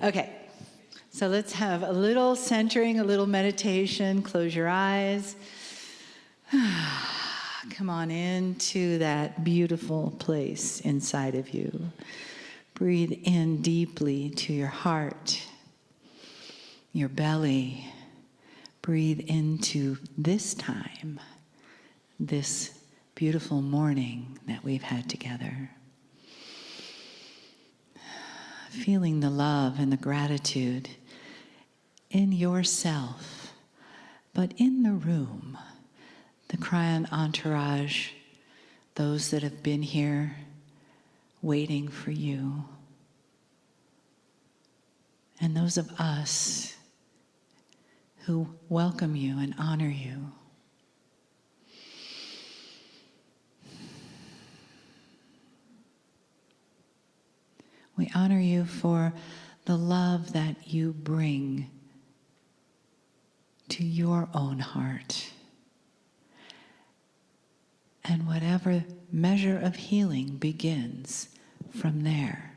Okay, so let's have a little centering, a little meditation. Close your eyes. Come on into that beautiful place inside of you. Breathe in deeply to your heart, your belly. Breathe into this time, this beautiful morning that we've had together. Feeling the love and the gratitude in yourself, but in the room, the Kryon entourage, those that have been here waiting for you, and those of us who welcome you and honor you. We honor you for the love that you bring to your own heart. And whatever measure of healing begins from there,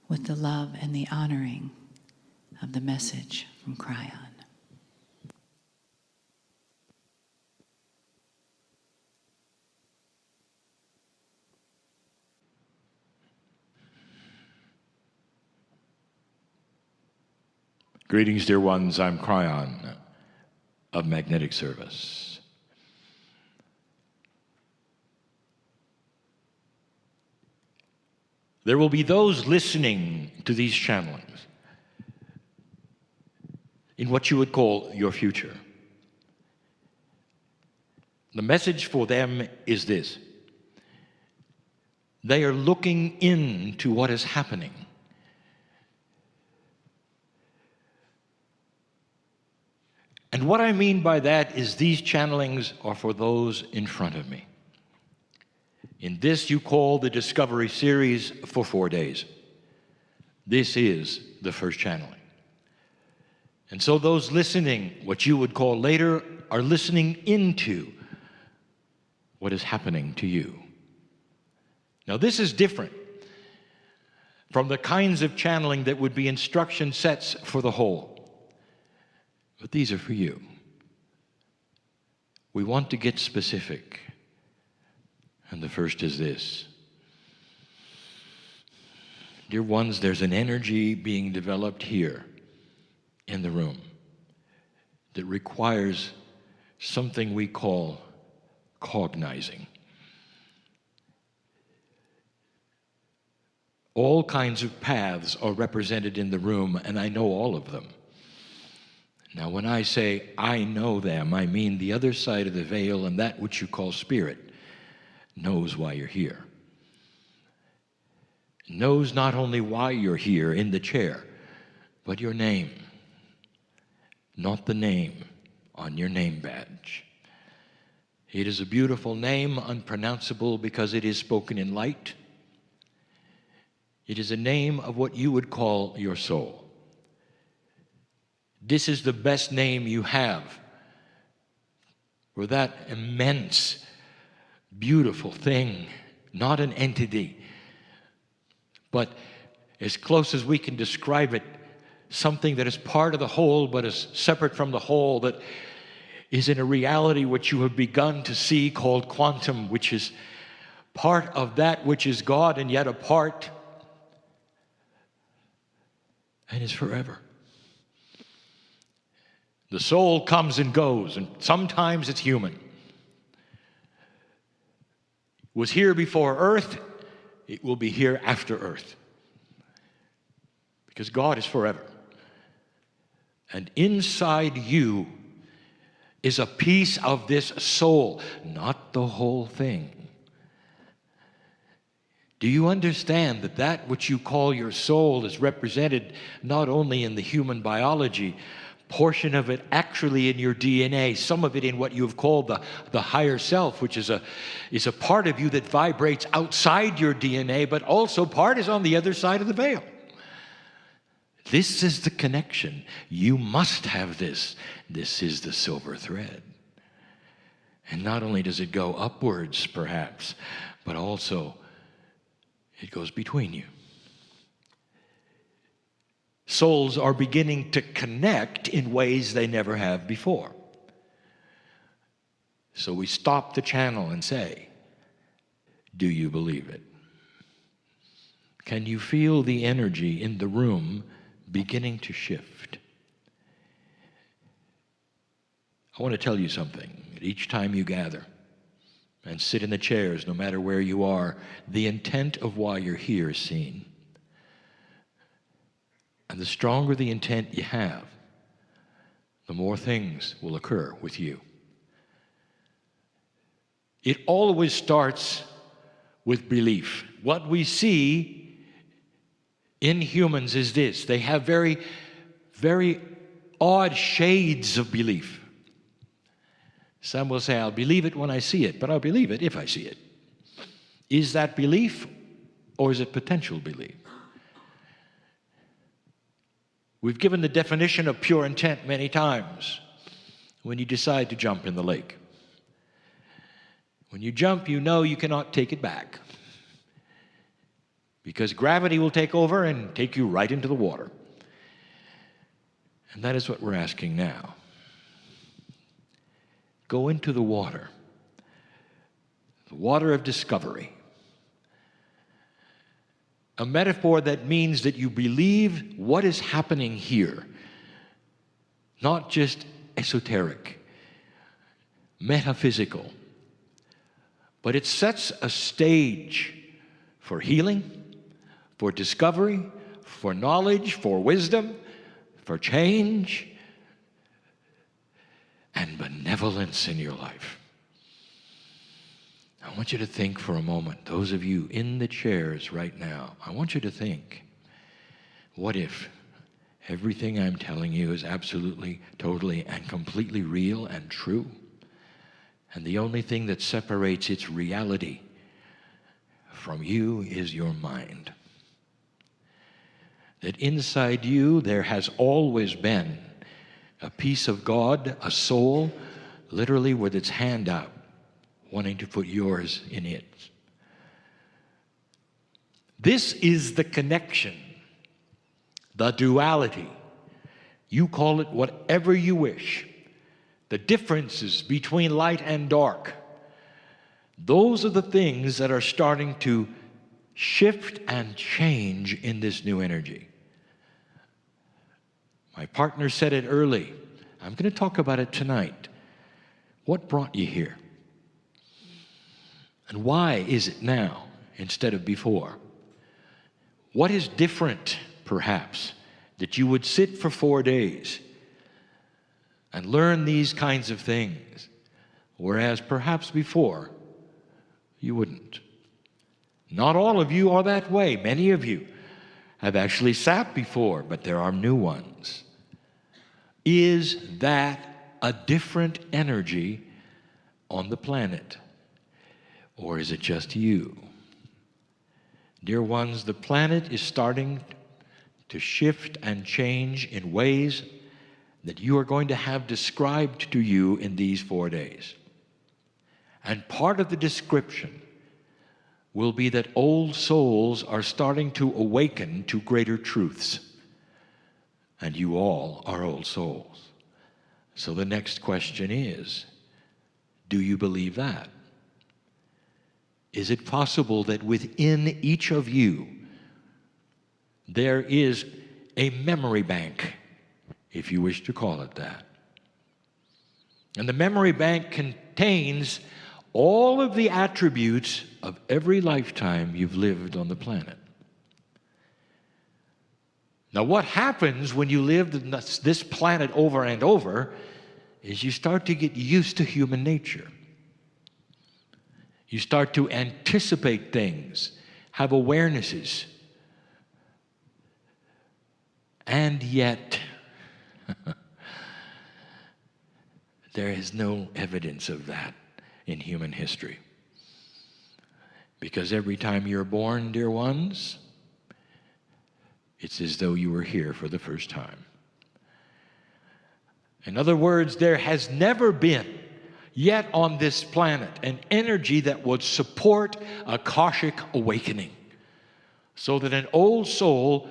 with the love and the honoring of the message from Kryon. Greetings, dear ones. I'm Kryon of Magnetic Service. There will be those listening to these channelings in what you would call your future. The message for them is this: they are looking into what is happening. And what I mean by that is these channelings are for those in front of me. In this you call the Discovery Series for 4 days. This is the first channeling. And so those listening, what you would call later, are listening into what is happening to you. Now this is different from the kinds of channeling that would be instruction sets for the whole. But these are for you. We want to get specific. And the first is this. Dear ones, there's an energy being developed here in the room that requires something we call cognizing. All kinds of paths are represented in the room, and I know all of them. Now, when I say I know them, I mean the other side of the veil, and that which you call spirit knows why you're here. Knows not only why you're here in the chair, but your name, not the name on your name badge. It is a beautiful name, unpronounceable because it is spoken in light. It is a name of what you would call your soul. This is the best name you have for that immense, beautiful thing, not an entity, but as close as we can describe it, something that is part of the whole but is separate from the whole, that is in a reality which you have begun to see called quantum, which is part of that which is God and yet apart and is forever. The soul comes and goes, and sometimes it's human. It was here before earth, it will be here after earth. Because God is forever. And inside you is a piece of this soul, not the whole thing. Do you understand that that which you call your soul is represented not only in the human biology, portion of it actually in your DNA, some of it in what you've called the higher self, which is a part of you that vibrates outside your DNA, but also part is on the other side of the veil. This is the connection. You must have this. This is the silver thread. And not only does it go upwards, perhaps, but also it goes between you. Souls are beginning to connect in ways they never have before. So we stop the channel and say, do you believe it? Can you feel the energy in the room beginning to shift? I want to tell you something. Each time you gather and sit in the chairs, no matter where you are, the intent of why you're here is seen. And the stronger the intent you have, the more things will occur with you. It always starts with belief. What we see in humans is this: they have very, very odd shades of belief. Some will say, I'll believe it when I see it, but I'll believe it if I see it. Is that belief, or is it potential belief? We've given the definition of pure intent many times when you decide to jump in the lake. When you jump, you know you cannot take it back, because gravity will take over and take you right into the water. And that is what we're asking now. Go into the water of discovery. A metaphor that means that you believe what is happening here, not just esoteric, metaphysical, but it sets a stage for healing, for discovery, for knowledge, for wisdom, for change, and benevolence in your life. I want you to think for a moment, those of you in the chairs right now, I want you to think, what if everything I'm telling you is absolutely, totally, and completely real and true? And the only thing that separates its reality from you is your mind. That inside you there has always been a piece of God, a soul, literally with its hand out, wanting to put yours in it. This is the connection, the duality. You call it whatever you wish. The differences between light and dark. Those are the things that are starting to shift and change in this new energy. My partner said it early. I'm going to talk about it tonight. What brought you here? And why is it now instead of before? What is different, perhaps, that you would sit for 4 days and learn these kinds of things, whereas perhaps before you wouldn't? Not all of you are that way. Many of you have actually sat before, but there are new ones. Is that a different energy on the planet? Or is it just you? Dear ones, the planet is starting to shift and change in ways that you are going to have described to you in these 4 days. And part of the description will be that old souls are starting to awaken to greater truths. And you all are old souls. So the next question is, do you believe that? Is it possible that within each of you there is a memory bank, if you wish to call it that? And the memory bank contains all of the attributes of every lifetime you've lived on the planet. Now, what happens when you live this planet over and over is you start to get used to human nature. You start to anticipate things, have awarenesses. And yet, there is no evidence of that in human history. Because every time you're born, dear ones, it's as though you were here for the first time. In other words, there has never been yet on this planet an energy that would support Akashic awakening, so that an old soul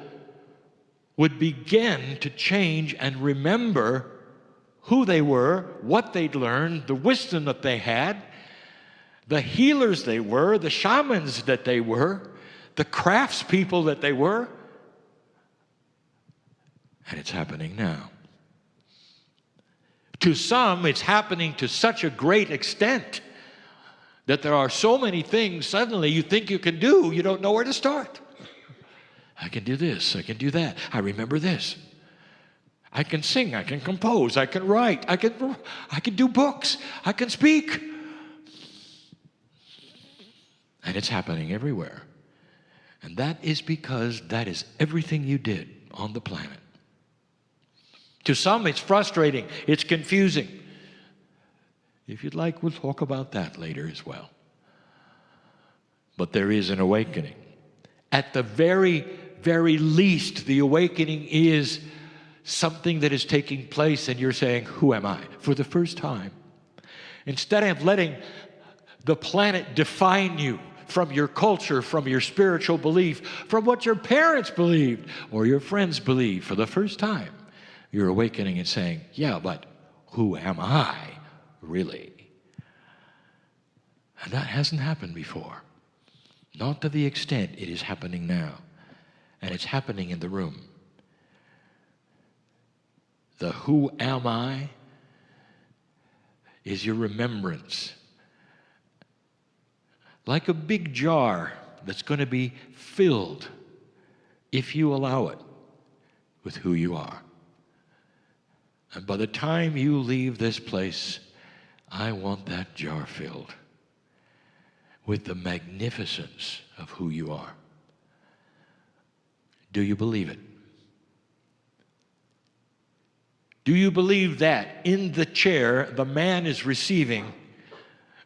would begin to change and remember who they were, what they'd learned, the wisdom that they had, the healers they were, the shamans that they were, the craftspeople that they were. And it's happening now. To some, it's happening to such a great extent that there are so many things suddenly you think you can do, you don't know where to start. I can do this, I can do that, I remember this. I can sing, I can compose, I can write, I can do books, I can speak. And it's happening everywhere. And that is because that is everything you did on the planet. To some, it's frustrating, it's confusing. If you'd like, we'll talk about that later as well. But there is an awakening. At the very, very least, the awakening is something that is taking place and you're saying, who am I? For the first time. Instead of letting the planet define you from your culture, from your spiritual belief, from what your parents believed or your friends believed, for the first time, you're awakening and saying, yeah, but who am I really? And that hasn't happened before. Not to the extent it is happening now. And it's happening in the room. The who am I is your remembrance. Like a big jar that's going to be filled, if you allow it, with who you are. And by the time you leave this place, I want that jar filled with the magnificence of who you are. Do you believe it? Do you believe that in the chair the man is receiving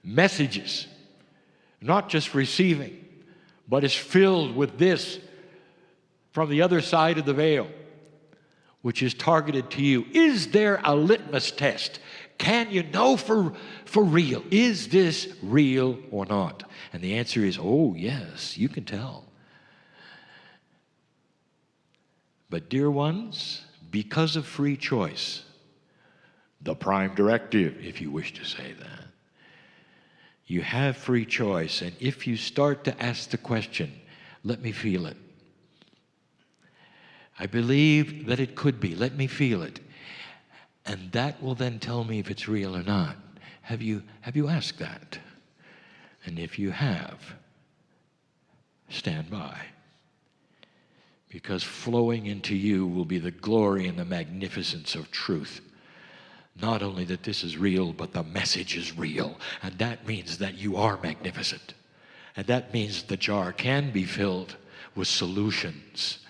messages? Not just receiving, but is filled with this from the other side of the veil, which is targeted to you. Is there a litmus test? Can you know for real? Is this real or not? And the answer is, oh, yes, you can tell. But dear ones, because of free choice, the prime directive, if you wish to say that, you have free choice. And if you start to ask the question, let me feel it. I believe that it could be. Let me feel it. And that will then tell me if it's real or not. Have you asked that? And if you have, stand by. Because flowing into you will be the glory and the magnificence of truth. Not only that this is real, but the message is real. And that means that you are magnificent. And that means the jar can be filled with solutions,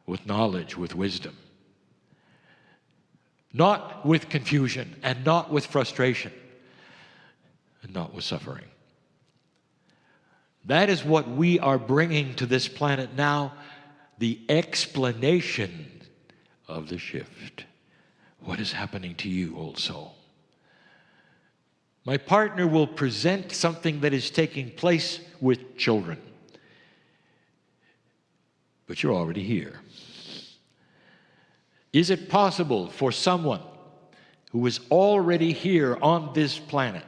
with knowledge, with wisdom. Not with confusion, and not with frustration, and not with suffering. That is what we are bringing to this planet now, the explanation of the shift. What is happening to you, old soul? My partner will present something that is taking place with children. But you're already here. Is it possible for someone who is already here on this planet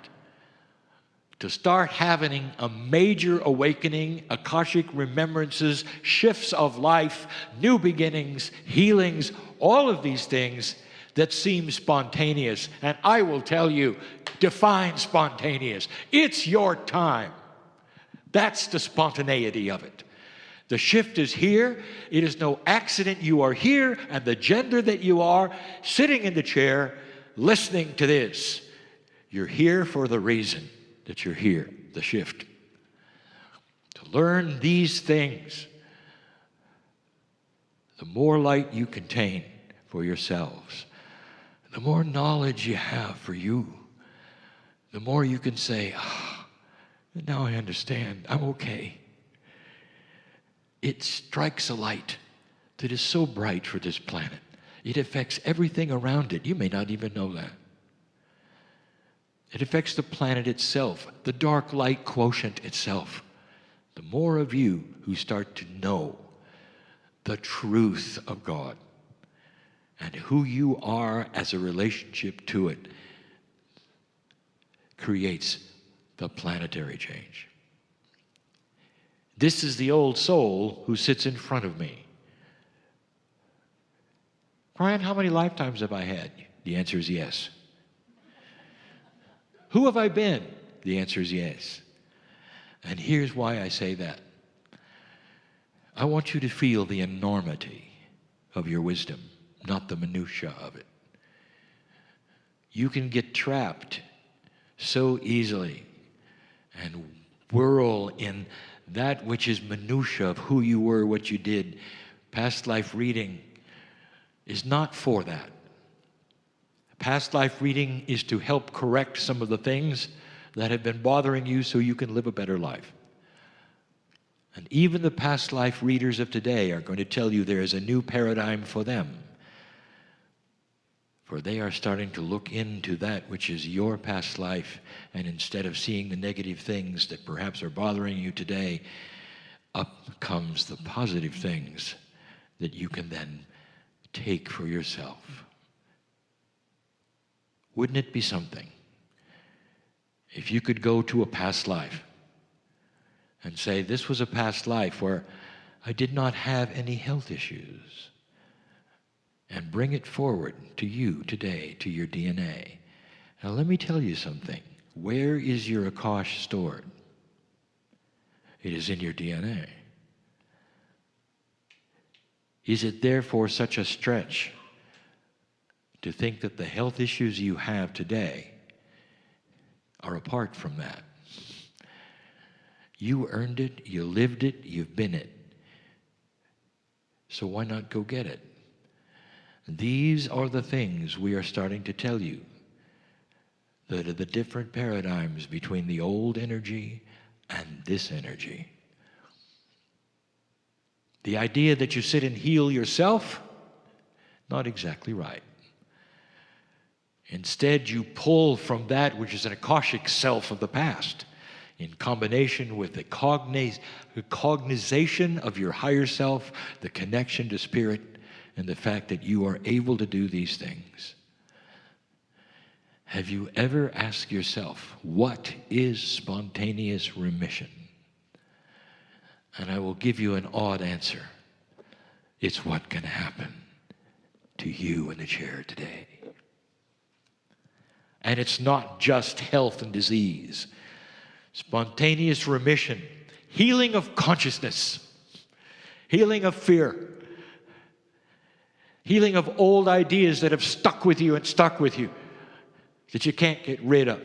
to start having a major awakening, Akashic remembrances, shifts of life, new beginnings, healings, all of these things that seem spontaneous? And I will tell you, define spontaneous. It's your time. That's the spontaneity of it. The shift is here. It is no accident you are here, and the gender that you are, sitting in the chair, listening to this. You're here for the reason that you're here, the shift. To learn these things, the more light you contain for yourselves, the more knowledge you have for you, the more you can say, now I understand, I'm okay. It strikes a light that is so bright for this planet. It affects everything around it. You may not even know that. It affects the planet itself, the dark light quotient itself. The more of you who start to know the truth of God and who you are as a relationship to it creates the planetary change. This is the old soul who sits in front of me. Kryon, how many lifetimes have I had? The answer is yes. Who have I been? The answer is yes. And here's why I say that. I want you to feel the enormity of your wisdom, not the minutia of it. You can get trapped so easily and whirl in that which is minutia of who you were, what you did. Past life reading is not for that. Past life reading is to help correct some of the things that have been bothering you so you can live a better life. And even the past life readers of today are going to tell you there is a new paradigm for them. For they are starting to look into that which is your past life, and instead of seeing the negative things that perhaps are bothering you today, up comes the positive things that you can then take for yourself. Wouldn't it be something if you could go to a past life and say, this was a past life where I did not have any health issues, and bring it forward to you today, to your DNA. Now let me tell you something. Where is your Akash stored? It is in your DNA. Is it therefore such a stretch to think that the health issues you have today are apart from that? You earned it, you lived it, you've been it. So why not go get it? These are the things we are starting to tell you, that are the different paradigms between the old energy and this energy. The idea that you sit and heal yourself, not exactly right. Instead, you pull from that which is an Akashic self of the past, in combination with the cognization of your higher self, the connection to spirit, and the fact that you are able to do these things. Have you ever asked yourself, what is spontaneous remission? And I will give you an odd answer. It's what can happen to you in the chair today. And it's not just health and disease. Spontaneous remission, healing of consciousness, healing of fear, healing of old ideas that have stuck with you and stuck with you, that you can't get rid of.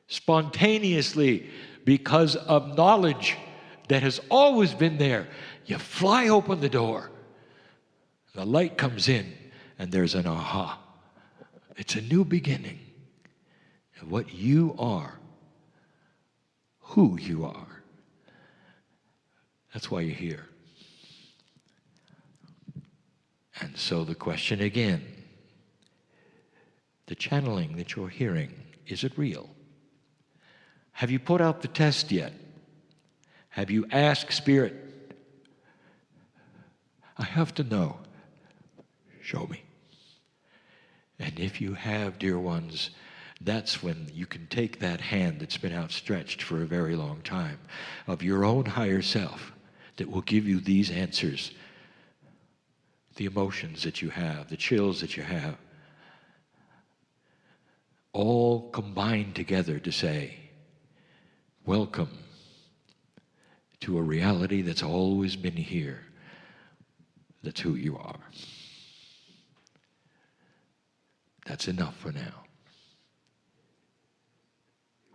Spontaneously, because of knowledge that has always been there, you fly open the door, the light comes in, and there's an aha. It's a new beginning. And what you are, who you are, that's why you're here. And so the question again, the channeling that you're hearing, is it real? Have you put out the test yet? Have you asked Spirit, I have to know, show me. And if you have, dear ones, that's when you can take that hand that's been outstretched for a very long time of your own higher self that will give you these answers, the emotions that you have, the chills that you have, all combined together to say, welcome to a reality that's always been here. That's who you are. That's enough for now.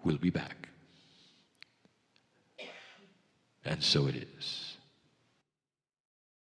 We'll be back. And so it is.